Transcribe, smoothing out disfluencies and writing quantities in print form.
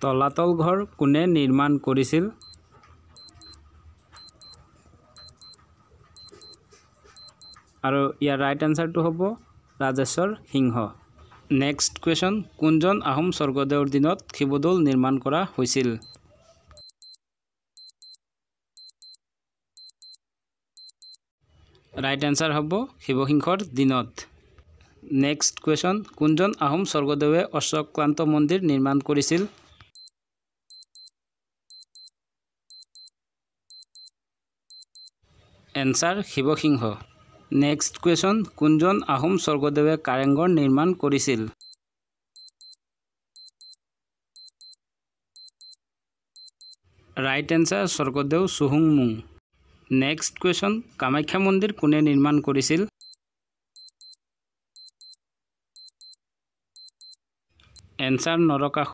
তলাতল ঘৰ কোনে নিৰ্মাণ কৰিছিল? আৰু ইয়াৰ ৰাইট এনসাৰটো হ'ব ৰাজেশ্বৰ সিংহ। নেক্সট কুৱেশ্যন, কোনজন আহোম স্বৰ্গদেউৰ দিনত শিৱদৌল নিৰ্মাণ কৰা হৈছিল? ৰাইট এনসাৰ হ'ব শিৱসিংহৰ দিনত। নেক্সট কুৱেশ্যন, কোনজন আহোম স্বৰ্গদেৱে অশ্বক্লান্ত মন্দিৰ নিৰ্মাণ কৰিছিল? এনসাৰ শিৱসিংহ। নেক্সট কুৱেশ্যন, কোনজন আহোম স্বৰ্গদেৱে কাৰেংঘৰ নিৰ্মাণ কৰিছিল? ৰাইট এনসাৰ স্বৰ্গদেউ চুহুংমুং। নেক্সট কুৱেশ্যন, কামাখ্যা মন্দিৰ কোনে নিৰ্মাণ কৰিছিল? এনসাৰ নৰকাসুৰ।